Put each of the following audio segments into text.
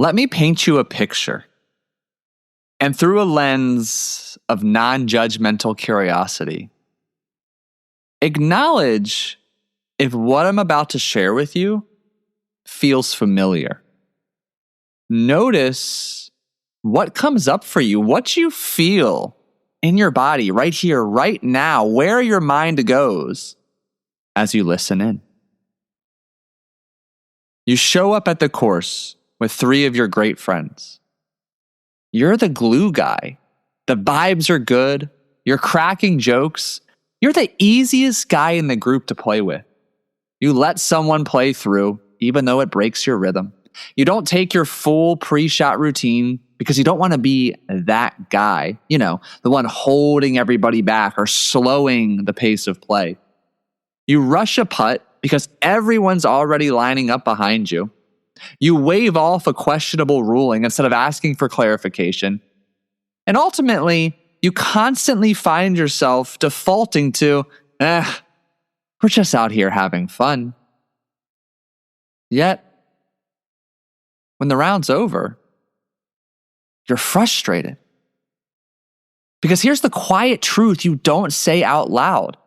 Let me paint you a picture. And through a lens of non-judgmental curiosity, acknowledge if what I'm about to share with you feels familiar. Notice what comes up for you, what you feel in your body right here, right now, where your mind goes as you listen in. You show up at the course with 3 of your great friends. You're the glue guy. The vibes are good. You're cracking jokes. You're the easiest guy in the group to play with. You let someone play through, even though it breaks your rhythm. You don't take your full pre-shot routine because you don't want to be that guy, the one holding everybody back or slowing the pace of play. You rush a putt because everyone's already lining up behind you. You wave off a questionable ruling instead of asking for clarification. And ultimately, you constantly find yourself defaulting to, we're just out here having fun. Yet, when the round's over, you're frustrated. Because here's the quiet truth you don't say out loud.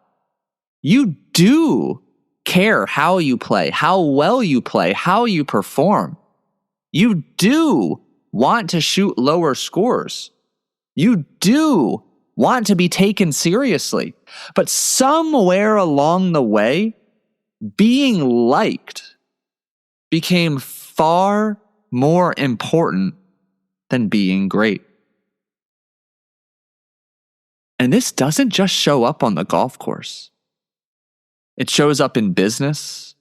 You do care how you play, how well you play, how you perform. You do want to shoot lower scores. You do want to be taken seriously. But somewhere along the way, being liked became far more important than being great. And this doesn't just show up on the golf course. It shows up in business,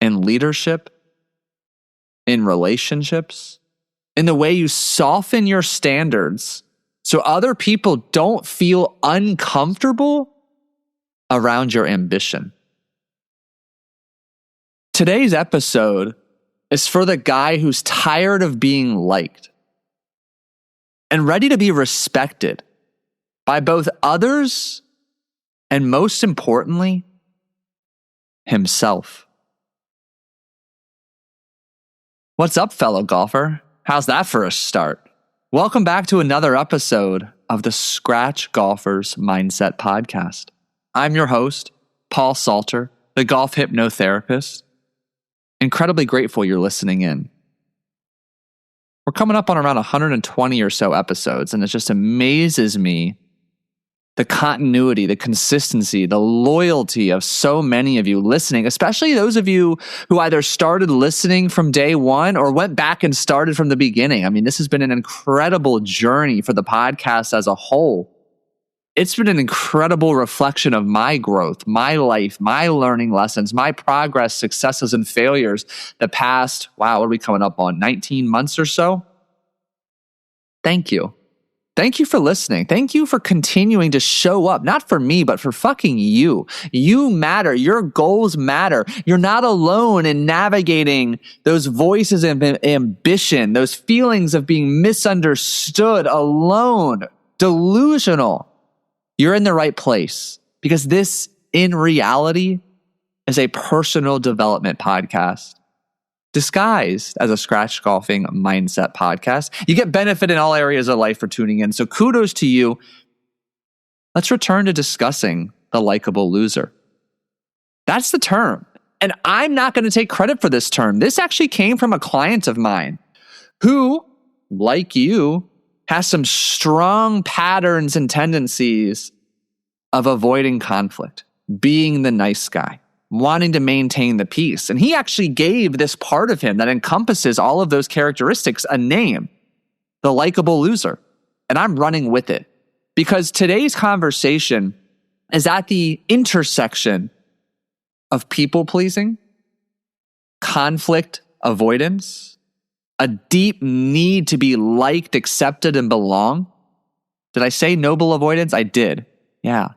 in leadership, in relationships, in the way you soften your standards so other people don't feel uncomfortable around your ambition. Today's episode is for the guy who's tired of being liked and ready to be respected by both others and, most importantly, himself. What's up, fellow golfer? How's that for a start? Welcome back to another episode of the Scratch Golfer's Mindset Podcast. I'm your host, Paul Salter, the golf hypnotherapist. Incredibly grateful you're listening in. We're coming up on around 120 or so episodes, and it just amazes me the continuity, the consistency, the loyalty of so many of you listening, especially those of you who either started listening from day one or went back and started from the beginning. I mean, this has been an incredible journey for the podcast as a whole. It's been an incredible reflection of my growth, my life, my learning lessons, my progress, successes, and failures the past, what are we coming up on, 19 months or so? Thank you. Thank you for listening. Thank you for continuing to show up, not for me, but for fucking you. You matter. Your goals matter. You're not alone in navigating those voices of ambition, those feelings of being misunderstood, alone, delusional. You're in the right place because this, in reality, is a personal development podcast disguised as a scratch golfing mindset podcast. You get benefit in all areas of life for tuning in. So kudos to you. Let's return to discussing the likable loser. That's the term. And I'm not going to take credit for this term. This actually came from a client of mine who, like you, has some strong patterns and tendencies of avoiding conflict, being the nice guy, wanting to maintain the peace. And he actually gave this part of him that encompasses all of those characteristics a name, the likable loser. And I'm running with it because today's conversation is at the intersection of people pleasing, conflict avoidance, a deep need to be liked, accepted, and belong. Did I say noble avoidance? I did. Yeah.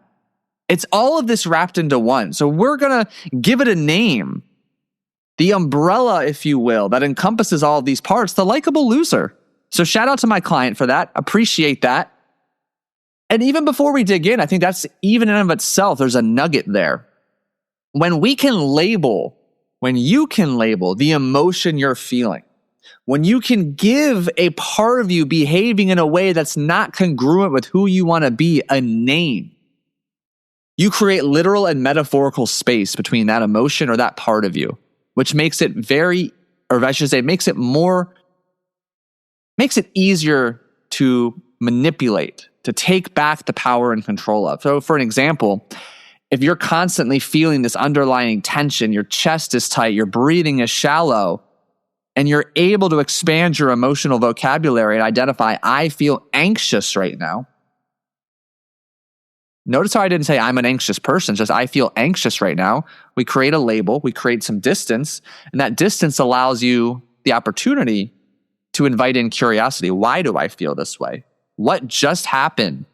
It's all of this wrapped into one. So we're going to give it a name. The umbrella, if you will, that encompasses all of these parts, the likable loser. So shout out to my client for that. Appreciate that. And even before we dig in, I think that's even in and of itself, there's a nugget there. When you can label the emotion you're feeling, When you can give a part of you behaving in a way that's not congruent with who you want to be a name, you create literal and metaphorical space between that emotion or that part of you, which makes it makes it easier to manipulate, to take back the power and control of. So for an example, if you're constantly feeling this underlying tension, your chest is tight, your breathing is shallow, and you're able to expand your emotional vocabulary and identify, I feel anxious right now. Notice how I didn't say I'm an anxious person, just I feel anxious right now. We create a label, we create some distance, and that distance allows you the opportunity to invite in curiosity. Why do I feel this way? What just happened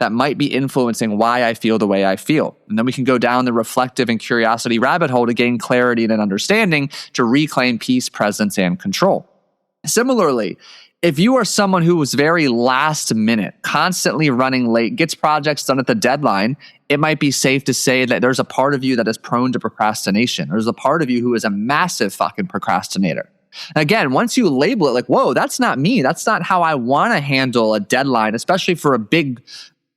that might be influencing why I feel the way I feel? And then we can go down the reflective and curiosity rabbit hole to gain clarity and an understanding to reclaim peace, presence, and control. Similarly, if you are someone who was very last minute, constantly running late, gets projects done at the deadline, it might be safe to say that there's a part of you that is prone to procrastination. There's a part of you who is a massive fucking procrastinator. Again, once you label it like, whoa, that's not me. That's not how I want to handle a deadline, especially for a big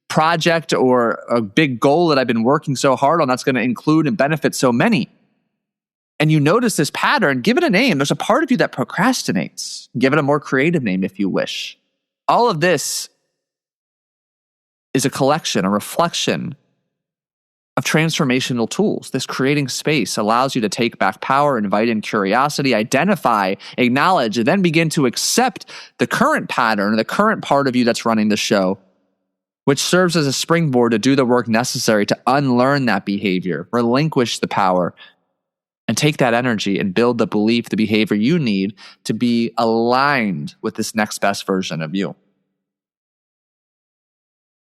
project or a big goal that I've been working so hard on that's going to include and benefit so many. And you notice this pattern, give it a name. There's a part of you that procrastinates. Give it a more creative name if you wish. All of this is a collection, a reflection of transformational tools. This creating space allows you to take back power, invite in curiosity, identify, acknowledge, and then begin to accept the current pattern, the current part of you that's running the show, which serves as a springboard to do the work necessary to unlearn that behavior, relinquish the power, and take that energy and build the belief, the behavior you need to be aligned with this next best version of you.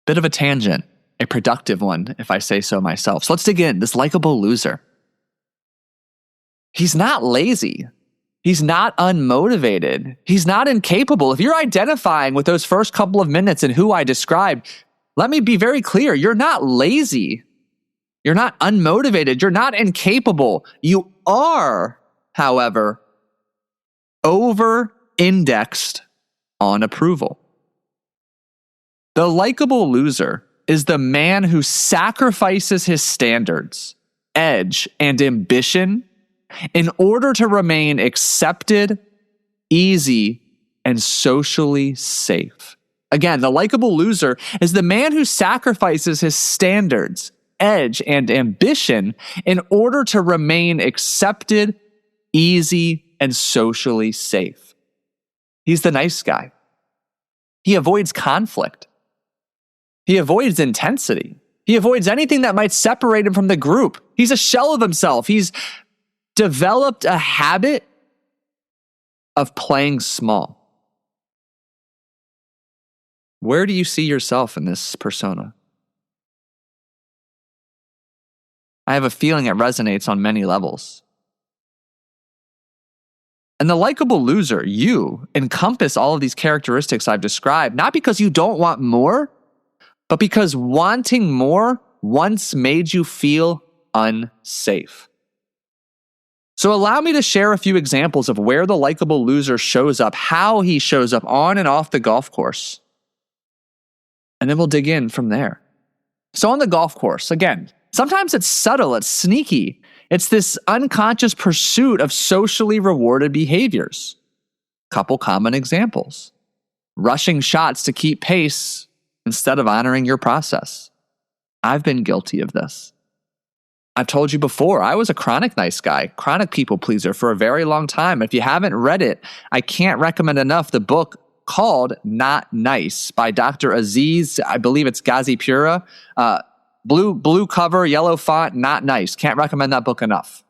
Bit of a tangent, a productive one, if I say so myself. So let's dig in. This likable loser. He's not lazy. He's not unmotivated. He's not incapable. If you're identifying with those first couple of minutes and who I described, let me be very clear. You're not lazy. You're not unmotivated. You're not incapable. You are, however, over-indexed on approval. The likable loser is the man who sacrifices his standards, edge, and ambition in order to remain accepted, easy, and socially safe. Again, the likable loser is the man who sacrifices his standards, edge, and ambition in order to remain accepted, easy, and socially safe. He's the nice guy. He avoids conflict. He avoids intensity. He avoids anything that might separate him from the group. He's a shell of himself. He's developed a habit of playing small. Where do you see yourself in this persona? I have a feeling it resonates on many levels. And the likable loser, you encompass all of these characteristics I've described, not because you don't want more, but because wanting more once made you feel unsafe. So allow me to share a few examples of where the likable loser shows up, how he shows up on and off the golf course. And then we'll dig in from there. So on the golf course, again, sometimes it's subtle, it's sneaky. It's this unconscious pursuit of socially rewarded behaviors. Couple common examples. Rushing shots to keep pace instead of honoring your process. I've been guilty of this. I've told you before, I was a chronic nice guy, chronic people pleaser for a very long time. If you haven't read it, I can't recommend enough the book called Not Nice by Dr. Aziz, I believe it's Gazipura. Blue cover, yellow font, Not Nice. Can't recommend that book enough.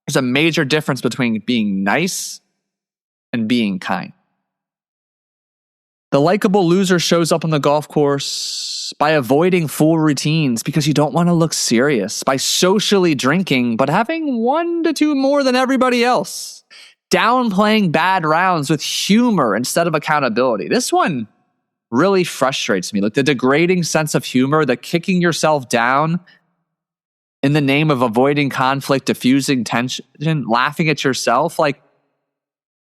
There's a major difference between being nice and being kind. The likable loser shows up on the golf course by avoiding full routines because you don't want to look serious, by socially drinking but having 1 to 2 more than everybody else, downplaying bad rounds with humor instead of accountability. This one really frustrates me. Like the degrading sense of humor, the kicking yourself down in the name of avoiding conflict, diffusing tension, laughing at yourself. Like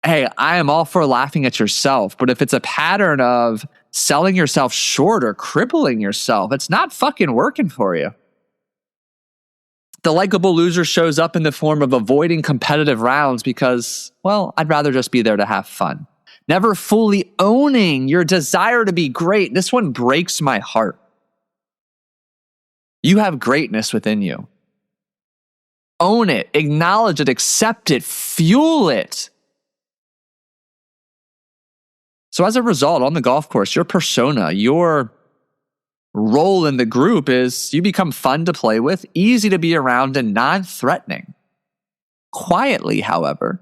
hey, I am all for laughing at yourself, but if it's a pattern of selling yourself short or crippling yourself, it's not fucking working for you. The likable loser shows up in the form of avoiding competitive rounds because, well, I'd rather just be there to have fun. Never fully owning your desire to be great. This one breaks my heart. You have greatness within you. Own it, acknowledge it, accept it, fuel it. So as a result, on the golf course, your persona, your role in the group is you become fun to play with, easy to be around, and non-threatening. Quietly, however,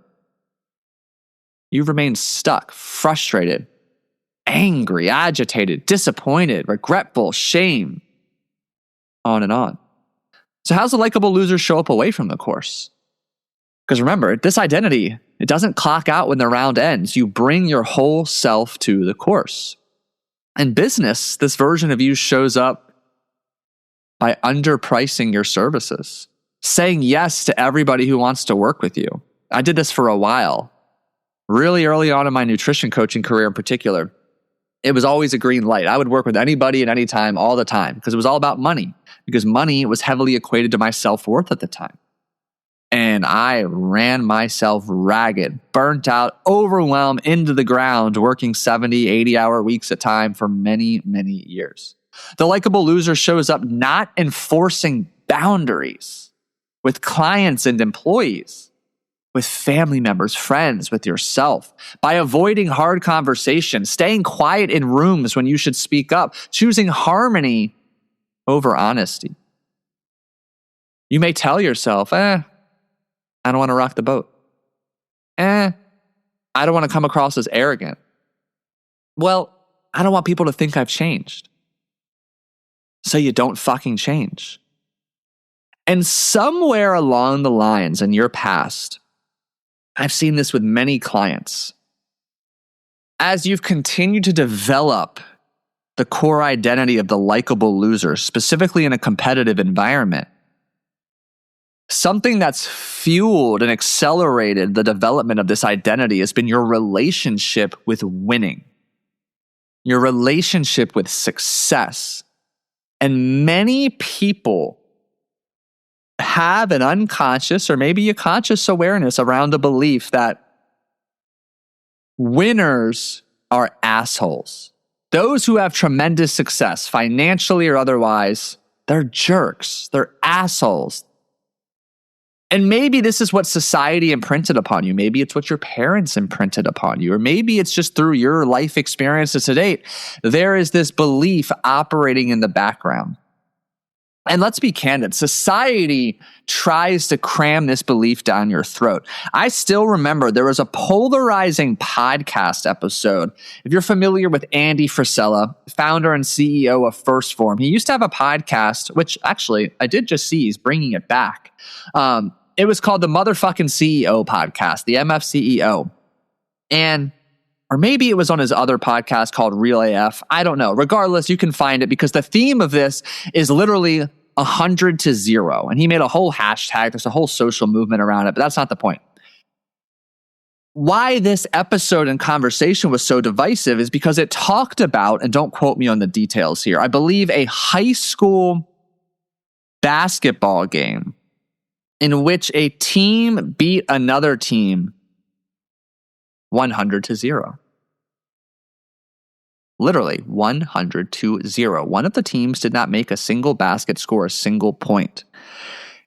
you remain stuck, frustrated, angry, agitated, disappointed, regretful, shame, on and on. So how's the likable loser show up away from the course? Because remember, this identity, it doesn't clock out when the round ends. You bring your whole self to the course. In business, this version of you shows up by underpricing your services, saying yes to everybody who wants to work with you. I did this for a while, really early on in my nutrition coaching career in particular. It was always a green light. I would work with anybody at any time, all the time, because it was all about money, because money was heavily equated to my self-worth at the time. And I ran myself ragged, burnt out, overwhelmed, into the ground, working 70, 80-hour weeks at a time for many, many years. The likable loser shows up not enforcing boundaries with clients and employees, with family members, friends, with yourself, by avoiding hard conversations, staying quiet in rooms when you should speak up, choosing harmony over honesty. You may tell yourself, I don't want to rock the boat. I don't want to come across as arrogant. Well, I don't want people to think I've changed. So you don't fucking change. And somewhere along the lines in your past, I've seen this with many clients. As you've continued to develop the core identity of the likable loser, specifically in a competitive environment, something that's fueled and accelerated the development of this identity has been your relationship with winning, your relationship with success. And many people have an unconscious or maybe a conscious awareness around the belief that winners are assholes. Those who have tremendous success, financially or otherwise, they're jerks, they're assholes. And maybe this is what society imprinted upon you. Maybe it's what your parents imprinted upon you. Or maybe it's just through your life experiences to date. There is this belief operating in the background. And let's be candid, society tries to cram this belief down your throat. I still remember there was a polarizing podcast episode. If you're familiar with Andy Frisella, founder and CEO of First Form, he used to have a podcast, which actually I did just see he's bringing it back. It was called the Motherfucking CEO podcast, the MFCEO. Or maybe it was on his other podcast called Real AF. I don't know. Regardless, you can find it because the theme of this is literally 100 to 0. And he made a whole hashtag. There's a whole social movement around it, but that's not the point. Why this episode and conversation was so divisive is because it talked about, and don't quote me on the details here, I believe a high school basketball game in which a team beat another team 100 to 0. Literally 100 to 0. One of the teams did not make a single basket, score a single point.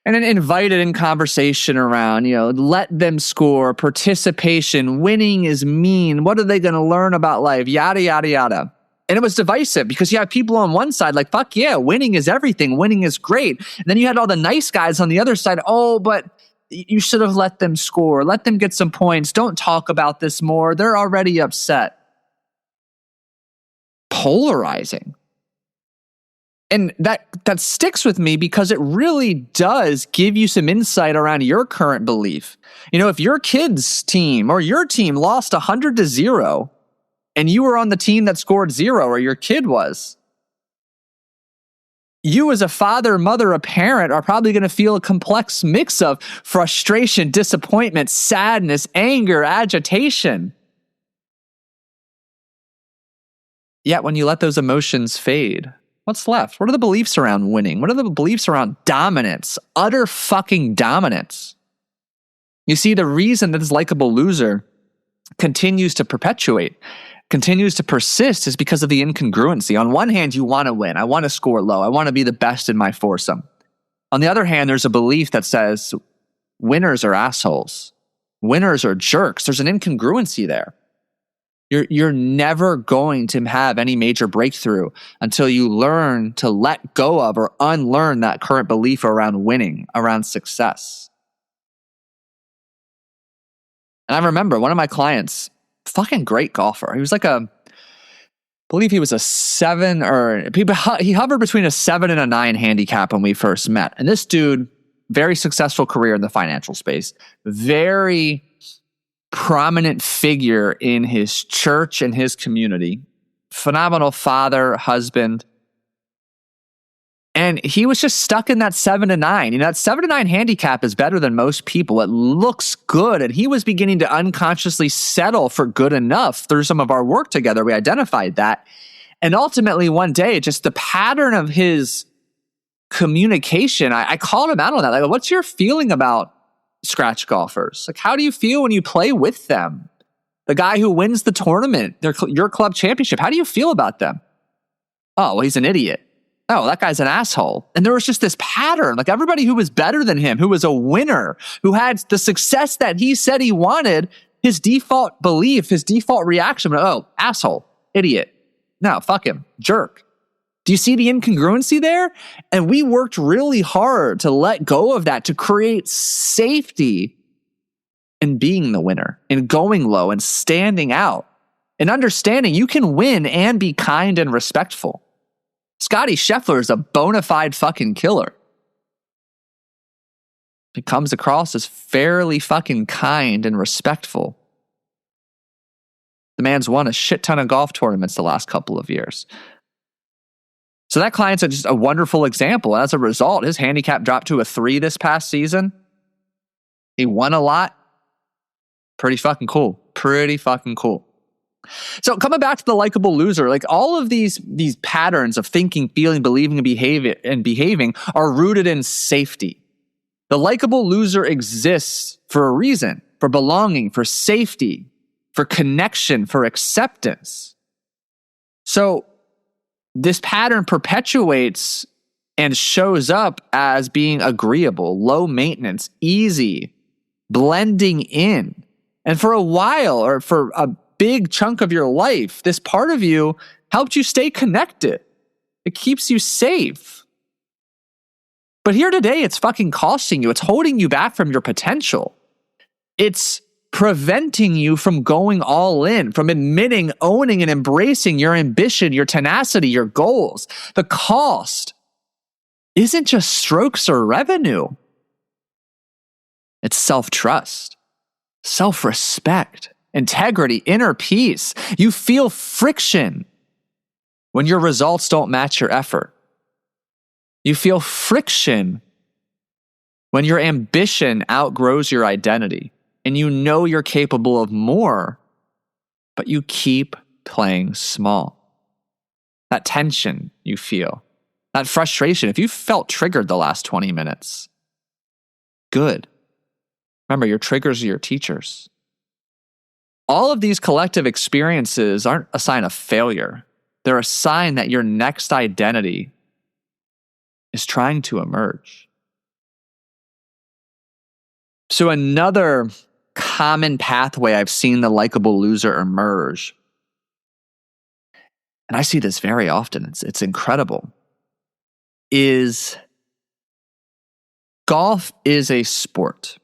And then invited in conversation around, let them score, participation, winning is mean. What are they going to learn about life? Yada, yada, yada. And it was divisive because you have people on one side like, fuck yeah, winning is everything. Winning is great. And then you had all the nice guys on the other side. Oh, but you should have let them score. Let them get some points. Don't talk about this more. They're already upset. Polarizing. And that sticks with me because it really does give you some insight around your current belief. If your kid's team or your team lost 100 to 0 and you were on the team that scored 0 or your kid was, You as a father, mother, a parent are probably going to feel a complex mix of frustration, disappointment, sadness, anger, agitation. Yet when you let those emotions fade, what's left? What are the beliefs around winning? What are the beliefs around dominance? Utter fucking dominance. You see, the reason that this likable loser continues to perpetuate, continues to persist is because of the incongruency. On one hand, you want to win. I want to score low. I want to be the best in my foursome. On the other hand, there's a belief that says winners are assholes. Winners are jerks. There's an incongruency there. You're never going to have any major breakthrough until you learn to let go of or unlearn that current belief around winning, around success. And I remember one of my clients, fucking great golfer. He was like I believe he was a 7 or he hovered between a 7 and a 9 handicap when we first met. And this dude, very successful career in the financial space, very prominent figure in his church and his community, phenomenal father, husband. And he was just stuck in that 7 to 9. That 7 to 9 handicap is better than most people. It looks good. And he was beginning to unconsciously settle for good enough through some of our work together. We identified that. And ultimately, one day, just the pattern of his communication, I called him out on that. Like, what's your feeling about scratch golfers? Like, how do you feel when you play with them? The guy who wins the tournament, your club championship, how do you feel about them? Oh, well, he's an idiot. Oh, that guy's an asshole. And there was just this pattern. Like, everybody who was better than him, who was a winner, who had the success that he said he wanted, his default belief, his default reaction, oh, asshole, idiot. No, fuck him, jerk. Do you see the incongruency there? And we worked really hard to let go of that, to create safety in being the winner, in going low and standing out, and understanding you can win and be kind and respectful. Scotty Scheffler is a bona fide fucking killer. He comes across as fairly fucking kind and respectful. The man's won a shit ton of golf tournaments the last couple of years. So that client's just a wonderful example. As a result, his handicap dropped to a 3 this past season. He won a lot. Pretty fucking cool. Pretty fucking cool. So coming back to the likable loser, like all of these patterns of thinking, feeling, believing, and behaving are rooted in safety. The likable loser exists for a reason, for belonging, for safety, for connection, for acceptance. So this pattern perpetuates and shows up as being agreeable, low maintenance, easy, blending in. And for a while, or for a big chunk of your life, this part of you helped you stay connected. It keeps you safe. But here today, it's fucking costing you. It's holding you back from your potential. It's preventing you from going all in, from admitting, owning, and embracing your ambition, your tenacity, your goals. The cost isn't just strokes or revenue. It's self-trust, self-respect, integrity, inner peace. You feel friction when your results don't match your effort. You feel friction when your ambition outgrows your identity. And you know you're capable of more, but you keep playing small. That tension you feel, that frustration, if you felt triggered the last 20 minutes, good. Remember, your triggers are your teachers. All of these collective experiences aren't a sign of failure. They're a sign that your next identity is trying to emerge. So another common pathway I've seen the likable loser emerge, and I see this very often, it's incredible, is golf is a sport.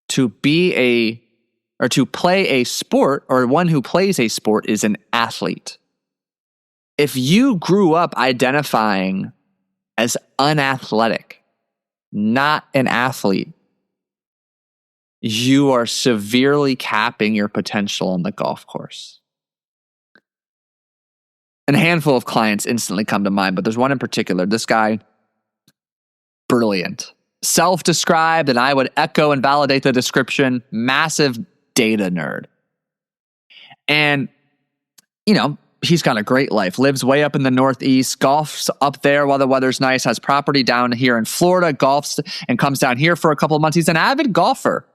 To play a sport, or one who plays a sport, is an athlete. If you grew up identifying as unathletic, not an athlete, you are severely capping your potential on the golf course. And a handful of clients instantly come to mind, but there's one in particular. This guy, brilliant. Self-described, and I would echo and validate the description, massive data nerd. And, he's got a great life, lives way up in the Northeast, golfs up there while the weather's nice, has property down here in Florida, golfs and comes down here for a couple of months. He's an avid golfer.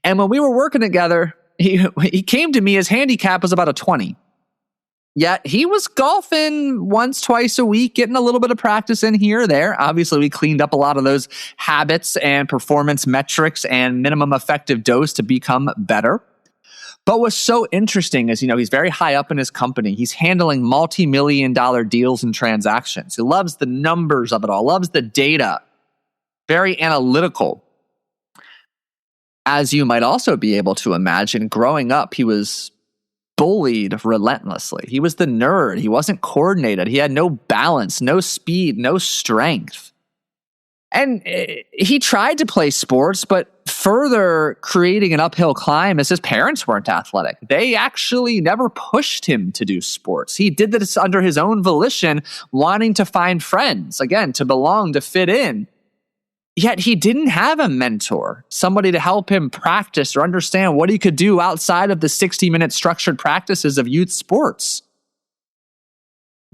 And when we were working together, he came to me, his handicap was about a 20. Yet he was golfing once, twice a week, getting a little bit of practice in here or there. Obviously, we cleaned up a lot of those habits and performance metrics and minimum effective dose to become better. But what's so interesting is, he's very high up in his company. He's handling multi-million-dollar deals and transactions. He loves the numbers of it all, loves the data, very analytical. As you might also be able to imagine, growing up, he was bullied relentlessly. He was the nerd. He wasn't coordinated. He had no balance, no speed, no strength. And he tried to play sports, but further creating an uphill climb as his parents weren't athletic. They actually never pushed him to do sports. He did this under his own volition, wanting to find friends, again, to belong, to fit in. Yet he didn't have a mentor, somebody to help him practice or understand what he could do outside of the 60-minute structured practices of youth sports.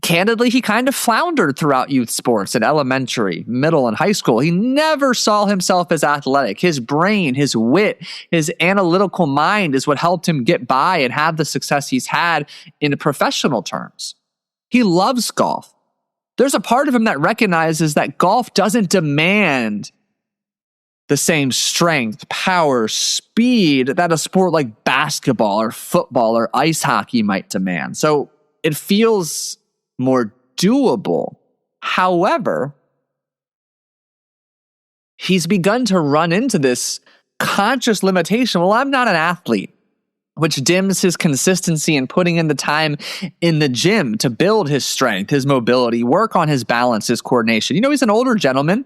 Candidly, he kind of floundered throughout youth sports in elementary, middle, and high school. He never saw himself as athletic. His brain, his wit, his analytical mind is what helped him get by and have the success he's had in professional terms. He loves golf. There's a part of him that recognizes that golf doesn't demand the same strength, power, speed that a sport like basketball or football or ice hockey might demand. So it feels more doable. However, he's begun to run into this conscious limitation. Well, I'm not an athlete, which dims his consistency in putting in the time in the gym to build his strength, his mobility, work on his balance, his coordination. He's an older gentleman,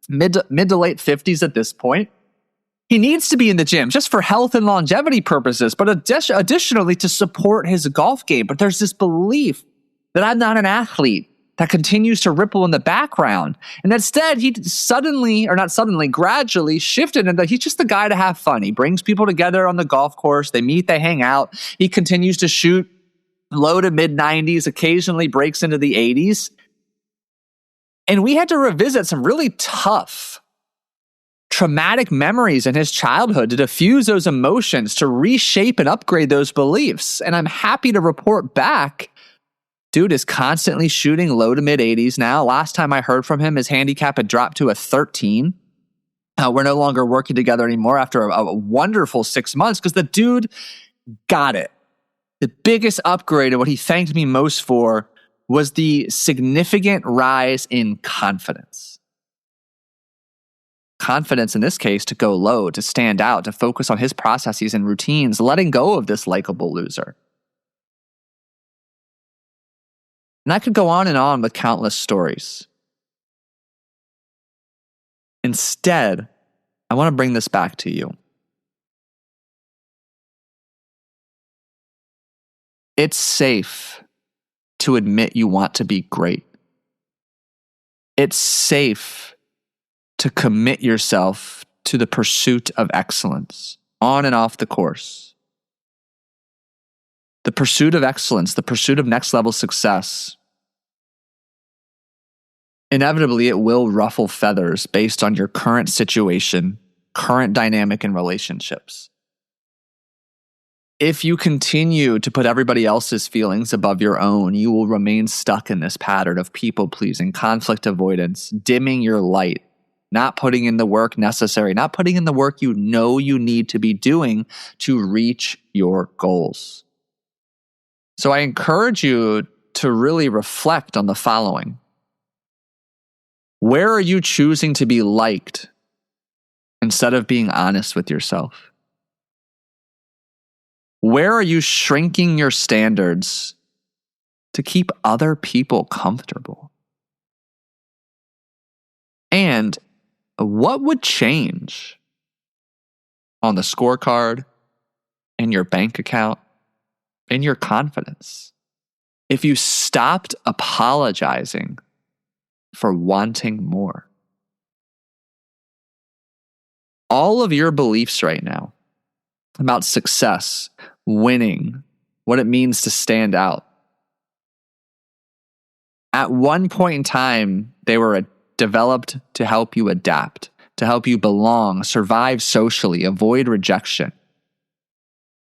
mid to late 50s at this point. He needs to be in the gym just for health and longevity purposes, but additionally to support his golf game. But there's this belief that I'm not an athlete that continues to ripple in the background. And instead, he gradually shifted into he's just the guy to have fun. He brings people together on the golf course. They meet, they hang out. He continues to shoot low to mid 90s, occasionally breaks into the 80s. And we had to revisit some really tough, traumatic memories in his childhood to diffuse those emotions, to reshape and upgrade those beliefs. And I'm happy to report back, dude is constantly shooting low to mid 80s now. Last time I heard from him, his handicap had dropped to a 13. We're no longer working together anymore after a wonderful 6 months because the dude got it. The biggest upgrade and what he thanked me most for was the significant rise in confidence. Confidence in this case to go low, to stand out, to focus on his processes and routines, letting go of this likable loser. And I could go on and on with countless stories. Instead, I want to bring this back to you. It's safe to admit you want to be great. It's safe to commit yourself to the pursuit of excellence on and off the course. The pursuit of excellence, the pursuit of next level success, inevitably it will ruffle feathers based on your current situation, current dynamic in relationships. If you continue to put everybody else's feelings above your own, you will remain stuck in this pattern of people-pleasing, conflict avoidance, dimming your light, not putting in the work necessary, not putting in the work you know you need to be doing to reach your goals. So I encourage you to really reflect on the following. Where are you choosing to be liked instead of being honest with yourself? Where are you shrinking your standards to keep other people comfortable? And what would change on the scorecard, in your bank account, in your confidence, if you stopped apologizing for wanting more. All of your beliefs right now about success, winning, what it means to stand out, at one point in time, they were developed to help you adapt, to help you belong, survive socially, avoid rejection.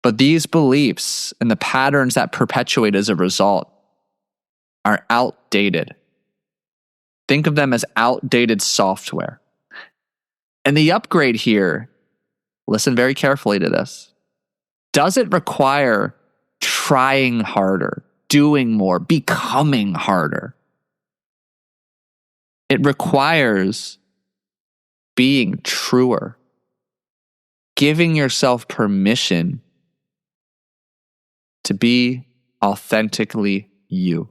But these beliefs and the patterns that perpetuate as a result are outdated. Think of them as outdated software. And the upgrade here, listen very carefully to this, doesn't require trying harder, doing more, becoming harder. It requires being truer, giving yourself permission to be authentically you.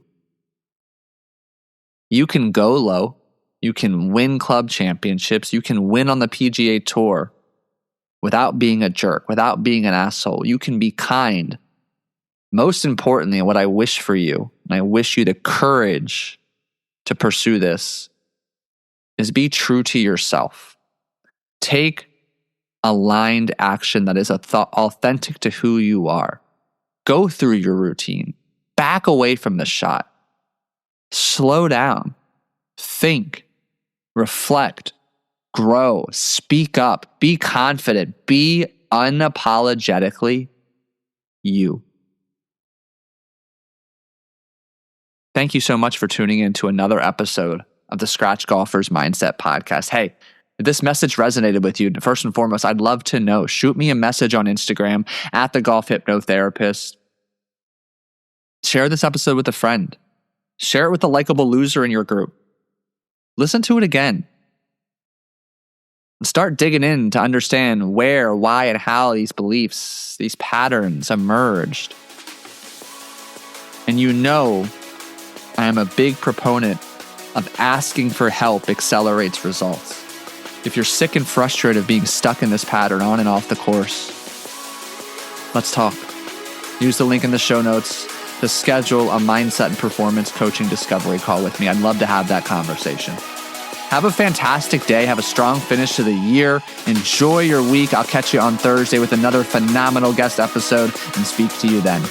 You can go low, you can win club championships, you can win on the PGA Tour without being a jerk, without being an asshole. You can be kind. Most importantly, what I wish for you, and I wish you the courage to pursue this, is be true to yourself. Take aligned action that is authentic to who you are. Go through your routine. Back away from the shot. Slow down. Think. Reflect. Grow. Speak up. Be confident. Be unapologetically you. Thank you so much for tuning in to another episode of the Scratch Golfer's Mindset Podcast. Hey, if this message resonated with you, first and foremost, I'd love to know. Shoot me a message on Instagram at the Golf Hypnotherapist. Share this episode with a friend. Share it with the Likeable Loser in your group. Listen to it again. And start digging in to understand where, why, and how these beliefs, these patterns emerged. And you know, I am a big proponent of asking for help accelerates results. If you're sick and frustrated of being stuck in this pattern on and off the course, let's talk. Use the link in the show notes to schedule a mindset and performance coaching discovery call with me. I'd love to have that conversation. Have a fantastic day. Have a strong finish to the year. Enjoy your week. I'll catch you on Thursday with another phenomenal guest episode and speak to you then.